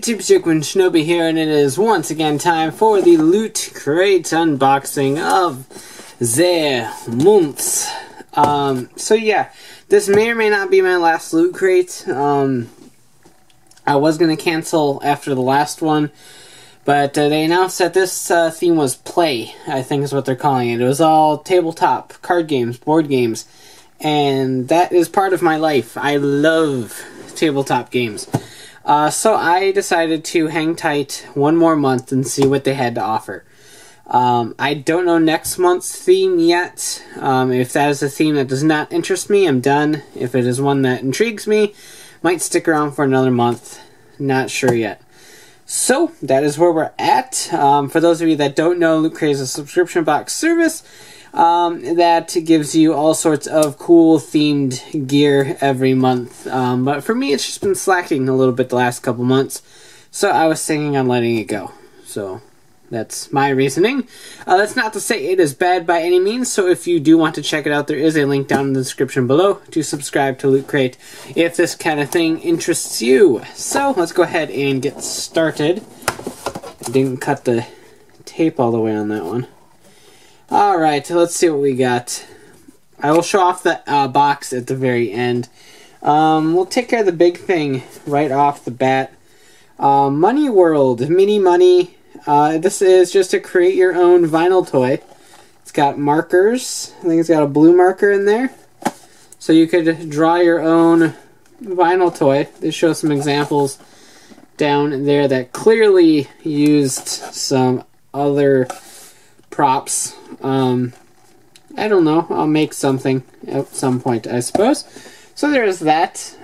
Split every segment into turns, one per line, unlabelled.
YouTube, Chicken Shinobi here, and it is once again time for the Loot Crate unboxing of the month. So yeah, this may or may not be my last Loot Crate. I was going to cancel after the last one, but they announced that this theme was Play, I think is what they're calling it. It was all tabletop, card games, board games, and that is part of my life. I love tabletop games. So I decided to hang tight one more month and see what they had to offer. I don't know next month's theme yet. If that is a theme that does not interest me, I'm done. If it is one that intrigues me, might stick around for another month. Not sure yet. So, that is where we're at. For those of you that don't know, Loot Crate is a subscription box service that gives you all sorts of cool themed gear every month. But for me, it's just been slacking a little bit the last couple months, so I was thinking on letting it go. So that's my reasoning. That's not to say it is bad by any means, so if you do want to check it out, there is a link down in the description below to subscribe to Loot Crate if this kind of thing interests you. So let's go ahead and get started. I didn't cut the tape all the way on that one. Alright, let's see what we got. I will show off the box at the very end. We'll take care of the big thing right off the bat. Money World, Mini Money. This is just to create your own vinyl toy. It's got markers. I think it's got a blue marker in there. So you could draw your own vinyl toy. They show some examples down there that clearly used some other props. I don't know. I'll make something at some point, I suppose. So there's that.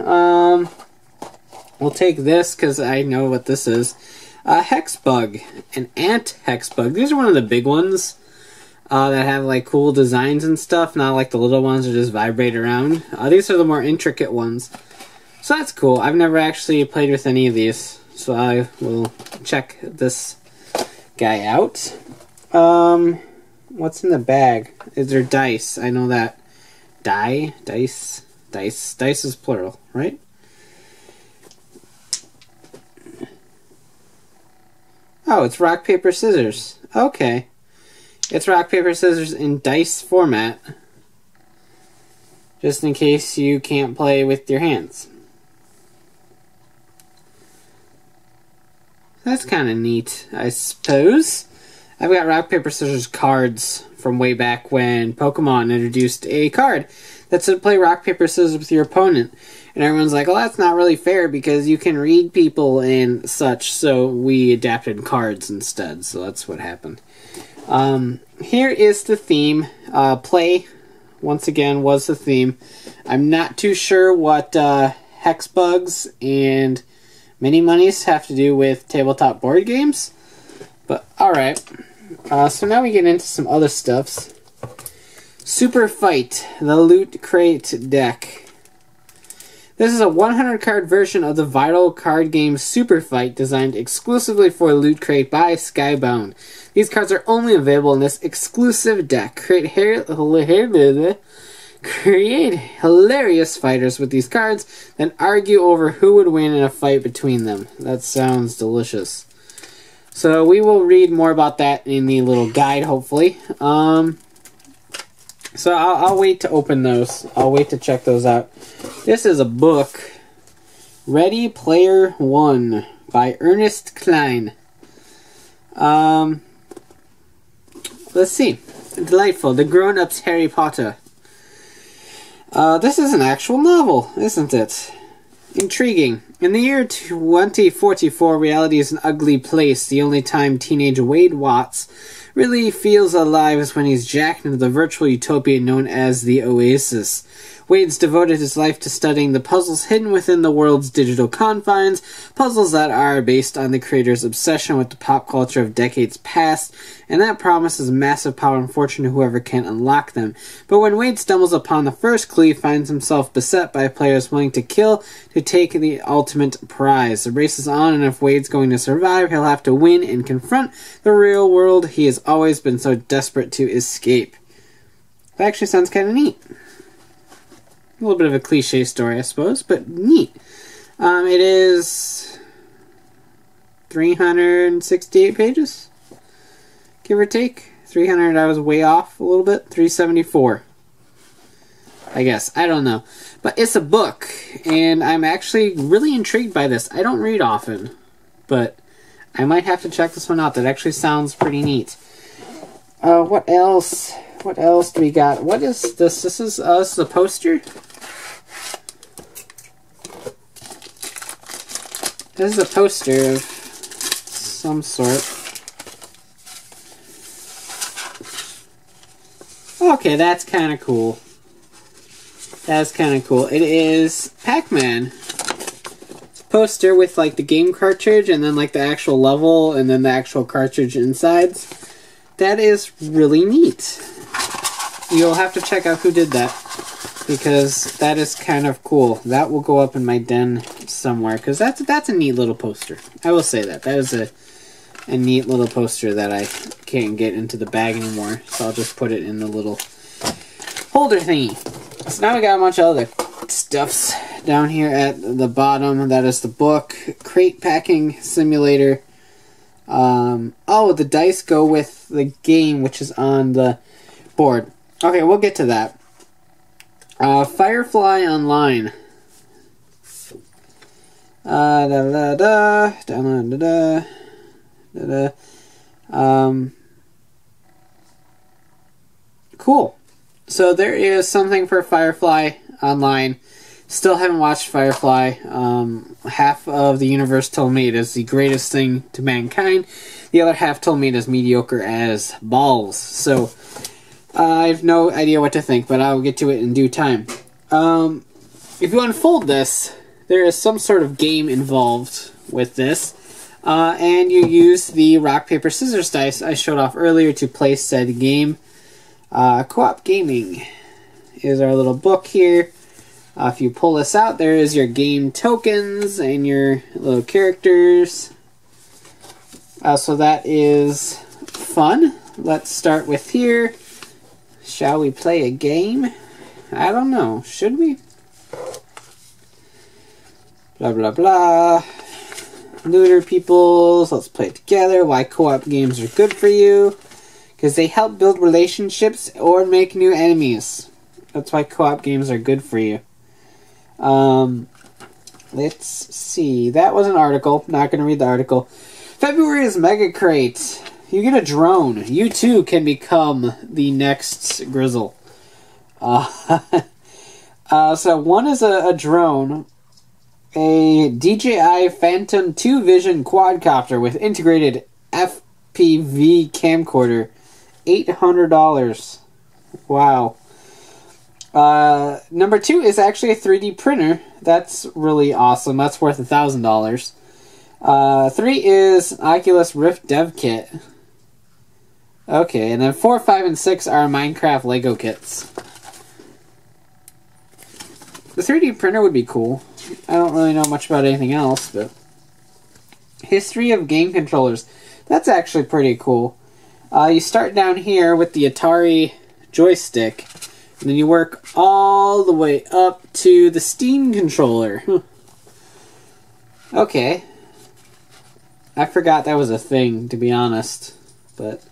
We'll take this because I know what this is. Hexbug, an ant hexbug. These are one of the big ones that have like cool designs and stuff, not like the little ones that just vibrate around. These are the more intricate ones. So that's cool. I've never actually played with any of these, so I will check this guy out. What's in the bag? Is there dice? I know that. Dice. Dice is plural, right? Oh, it's rock, paper, scissors. Okay. It's rock, paper, scissors in dice format. Just in case you can't play with your hands. That's kind of neat, I suppose. I've got rock, paper, scissors cards from way back when Pokemon introduced a card that said play rock, paper, scissors with your opponent. And everyone's like, well, that's not really fair because you can read people and such, so we adapted cards instead. So that's what happened. Here is the theme. Play, once again, was the theme. I'm not too sure what Hexbugs and Mini Monies have to do with tabletop board games. But, alright. So now we get into some other stuffs. Superfight, the Loot Crate deck. This is a 100 card version of the viral card game Superfight, designed exclusively for Loot Crate by Skybound. These cards are only available in this exclusive deck. Create hilarious fighters with these cards, then argue over who would win in a fight between them. That sounds delicious. So we will read more about that in the little guide, hopefully. So I'll wait to open those. I'll wait to check those out. This is a book. Ready Player One by Ernest Cline. Let's see. Delightful. The Grown-Ups Harry Potter. This is an actual novel, isn't it? Intriguing. In the year 2044, reality is an ugly place. The only time teenage Wade Watts really feels alive is when he's jacked into the virtual utopia known as the Oasis. Wade's devoted his life to studying the puzzles hidden within the world's digital confines, puzzles that are based on the creator's obsession with the pop culture of decades past, and that promises massive power and fortune to whoever can unlock them. But when Wade stumbles upon the first clue, he finds himself beset by players willing to kill to take the ultimate prize. The race is on, and if Wade's going to survive, he'll have to win and confront the real world he has always been so desperate to escape. That actually sounds kind of neat. A little bit of a cliche story, I suppose, but neat. It is 368 pages, give or take. 300, I was way off a little bit. 374, I guess. I don't know. But it's a book, and I'm actually really intrigued by this. I don't read often, but I might have to check this one out. That actually sounds pretty neat. What else? What else do we got? What is this? This is a poster? This is a poster of some sort. Okay, that's kind of cool. That's kind of cool. It is Pac-Man. It's a poster with like the game cartridge and then like the actual level and then the actual cartridge insides. That is really neat. You'll have to check out who did that, because that is kind of cool. That will go up in my den somewhere, because that's a neat little poster. I will say that. That is a neat little poster that I can't get into the bag anymore, so I'll just put it in the little holder thingy. So now we got a bunch of other stuffs down here at the bottom. That is the book, crate packing simulator. Oh, the dice go with the game, which is on the board. Okay, we'll get to that. Firefly Online. Cool. So there is something for Firefly Online. Still haven't watched Firefly. Half of the universe told me it is the greatest thing to mankind. The other half told me it is mediocre as balls. So I have no idea what to think, but I'll get to it in due time. If you unfold this, there is some sort of game involved with this. And you use the rock, paper, scissors dice I showed off earlier to play said game. Co-op gaming is our little book here. If you pull this out, there is your game tokens and your little characters. So that is fun. Let's start with here. Shall we play a game? I don't know. Should we? Blah, blah, blah. Looter peoples. Let's play it together. Why co-op games are good for you. Because they help build relationships or make new enemies. That's why co-op games are good for you. Let's see. That was an article. Not going to read the article. February is Mega Crate. You get a drone. You too can become the next Grizzle. So one is a drone. A DJI Phantom 2 Vision quadcopter with integrated FPV camcorder. $800. Wow. Number 2 is actually a 3D printer. That's really awesome. That's worth $1,000. 3 is Oculus Rift Dev Kit. Okay, and then 4, 5, and 6 are Minecraft Lego kits. The 3D printer would be cool. I don't really know much about anything else, but... History of game controllers. That's actually pretty cool. You start down here with the Atari joystick, and then you work all the way up to the Steam controller. Okay. I forgot that was a thing, to be honest. But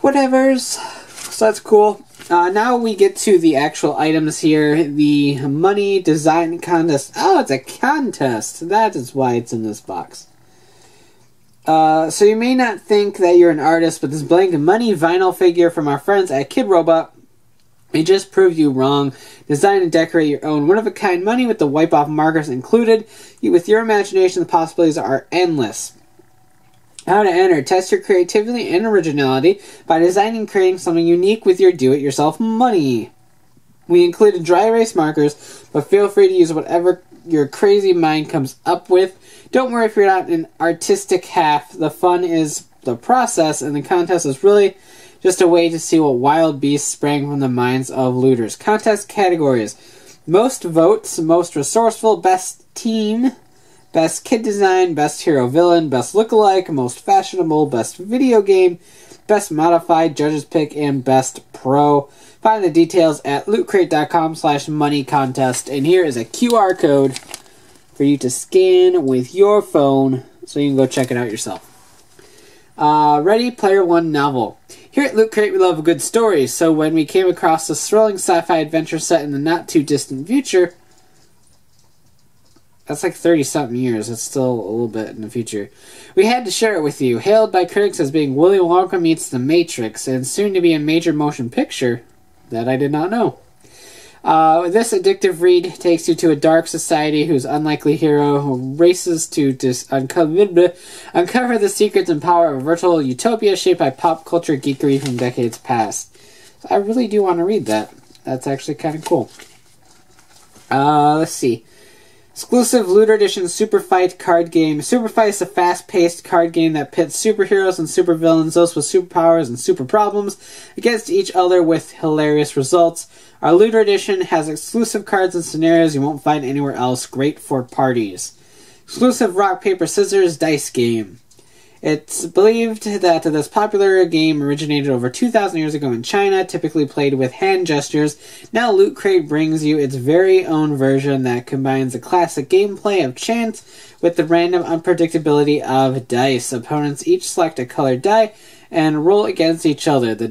whatevers. So that's cool. Now we get to the actual items here. The Money Design Contest. Oh, it's a contest. That is why it's in this box. So you may not think that you're an artist, but this blank money vinyl figure from our friends at Kid Robot may just prove you wrong. Design and decorate your own one-of-a-kind money with the wipe-off markers included. With your imagination, the possibilities are endless. How to enter. Test your creativity and originality by designing and creating something unique with your do-it-yourself money. We included dry erase markers, but feel free to use whatever your crazy mind comes up with. Don't worry if you're not an artistic half. The fun is the process, and the contest is really just a way to see what wild beasts sprang from the minds of looters. Contest categories. Most votes, most resourceful, best team, best kid design, best hero villain, best lookalike, most fashionable, best video game, best modified, judges pick, and best pro. Find the details at lootcrate.com/moneycontest. And here is a QR code for you to scan with your phone So you can go check it out yourself. Ready Player One novel. Here at Loot Crate, we love a good story, so when we came across this thrilling sci-fi adventure set in the not-too-distant future... That's like 30-something years. That's still a little bit in the future. We had to share it with you. Hailed by critics as being Willy Wonka meets The Matrix, and soon to be a major motion picture that I did not know. This addictive read takes you to a dark society whose unlikely hero who races to uncover the secrets and power of a virtual utopia shaped by pop culture geekery from decades past. So I really do want to read that. That's actually kind of cool. Let's see. Exclusive Looter Edition Superfight card game. Superfight is a fast-paced card game that pits superheroes and supervillains, those with superpowers and super problems, against each other with hilarious results. Our Looter Edition has exclusive cards and scenarios you won't find anywhere else. Great for parties. Exclusive rock, paper, scissors dice game. It's believed that this popular game originated over 2,000 years ago in China, typically played with hand gestures. Now Loot Crate brings you its very own version that combines the classic gameplay of chance with the random unpredictability of dice. Opponents each select a colored die and roll against each other. The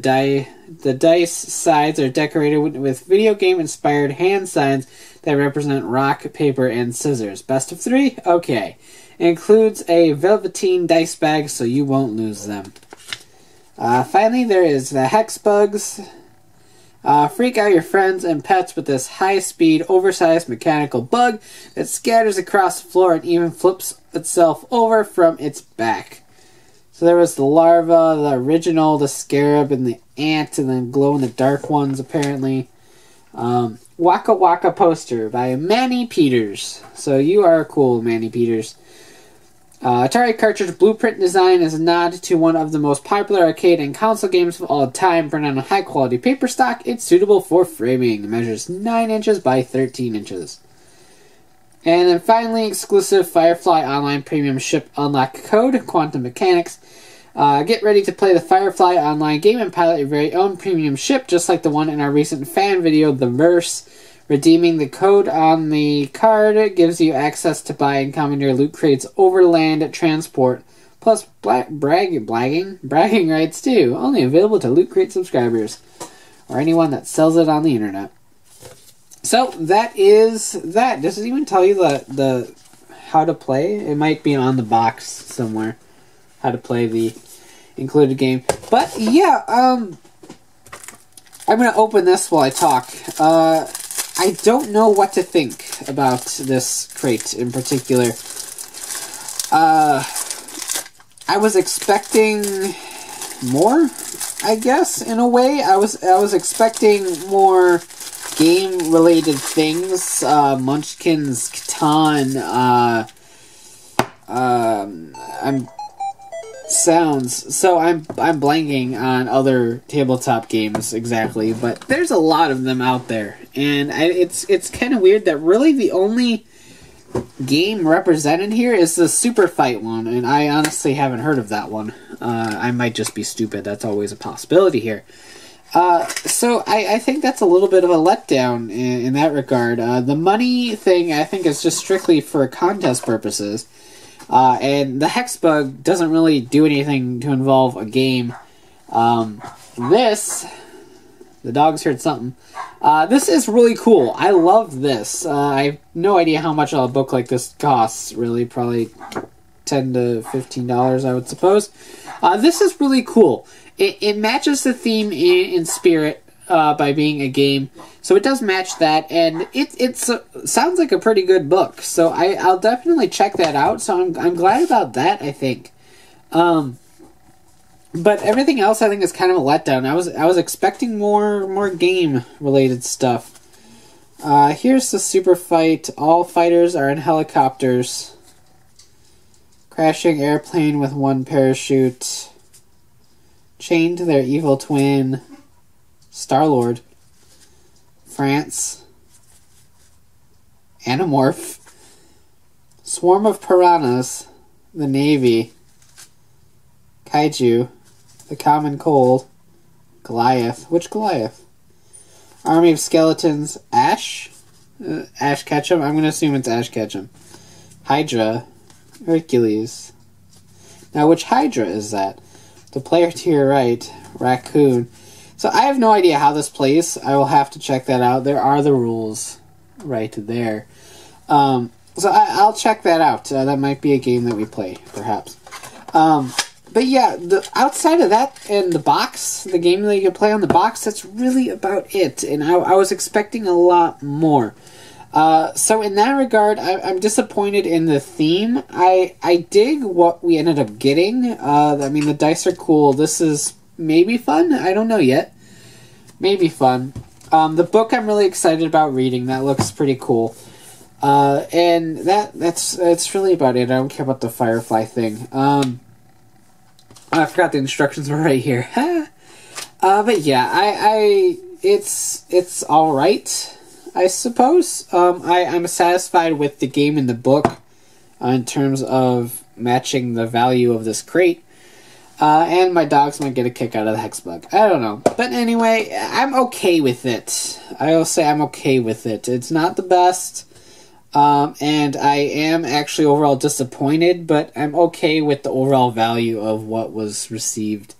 dice sides are decorated with video game-inspired hand signs that represent rock, paper, and scissors. Best of 3? Okay. Includes a velveteen dice bag so you won't lose them. Finally, there is the Hexbugs. Freak out your friends and pets with this high-speed, oversized mechanical bug that scatters across the floor and even flips itself over from its back. So there was the larva, the original, the scarab, and the ant, and then glow-in-the-dark ones, apparently. Waka Waka poster by Manny Peters. So you are cool, Manny Peters. Atari cartridge blueprint design is a nod to one of the most popular arcade and console games of all time. Printed on a high-quality paper stock, it's suitable for framing. It measures 9 inches by 13 inches. And then finally, exclusive Firefly Online Premium Ship Unlock Code, Quantum Mechanics. Get ready to play the Firefly Online game and pilot your very own premium ship, just like the one in our recent fan video, The Verse. Redeeming the code on the card gives you access to buy and commandeer Loot Crate's overland transport, plus bragging rights too, only available to Loot Crate subscribers, or anyone that sells it on the internet. So that is that. Does it even tell you the how to play? It might be on the box somewhere, how to play the included game. But yeah, I'm gonna open this while I talk. I don't know what to think about this crate in particular. I was expecting more, I guess, in a way. I was expecting more game-related things. Munchkin's Catan, sounds. So I'm blanking on other tabletop games exactly, but there's a lot of them out there, and it's kind of weird that really the only game represented here is the Superfight one, and I honestly haven't heard of that one. I might just be stupid. That's always a possibility here. So I think that's a little bit of a letdown in that regard. The money thing I think is just strictly for contest purposes. And the Hexbug doesn't really do anything to involve a game. The dogs heard something. This is really cool. I love this. I have no idea how much a book like this costs, really. Probably $10 to $15, I would suppose. This is really cool. It matches the theme in spirit by being a game. So it does match that, and it sounds like a pretty good book. So I'll definitely check that out. So I'm glad about that, I think. But everything else I think is kind of a letdown. I was expecting more game related stuff. Here's the Super Fight. All fighters are in helicopters. Crashing airplane with one parachute. Chained to their evil twin. Star-Lord. France. Animorph. Swarm of piranhas. The Navy. Kaiju. The Common Cold. Goliath. Which Goliath? Army of Skeletons. Ash? Ash Ketchum? I'm going to assume it's Ash Ketchum. Hydra. Hercules. Now, which Hydra is that? The player to your right, Raccoon. So I have no idea how this plays. I will have to check that out. There are the rules right there. So I'll check that out. That might be a game that we play, perhaps. But yeah, outside of that and the box, the game that you can play on the box, that's really about it. And I was expecting a lot more. So in that regard, I'm disappointed in the theme. I dig what we ended up getting. I mean, the dice are cool. This is maybe fun. I don't know yet. Maybe fun. The book I'm really excited about reading. That looks pretty cool. And that's really about it. I don't care about the Firefly thing. I forgot the instructions were right here. But yeah, it's all right, I suppose. I'm satisfied with the game and the book in terms of matching the value of this crate. And my dogs might get a kick out of the Hexbug. I don't know. But anyway, I'm okay with it. I will say I'm okay with it. It's not the best. And I am actually overall disappointed, but I'm okay with the overall value of what was received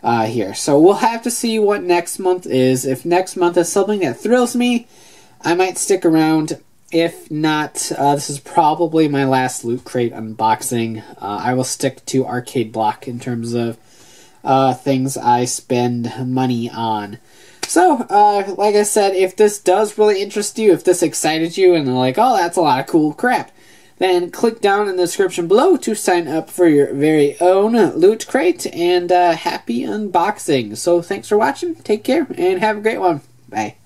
here. So we'll have to see what next month is. If next month is something that thrills me, I might stick around. If not, this is probably my last Loot Crate unboxing. I will stick to Arcade Block in terms of things I spend money on. So, like I said, if this does really interest you, if this excited you, and they're like, oh, that's a lot of cool crap, then click down in the description below to sign up for your very own Loot Crate, and happy unboxing. So, thanks for watching, take care, and have a great one. Bye.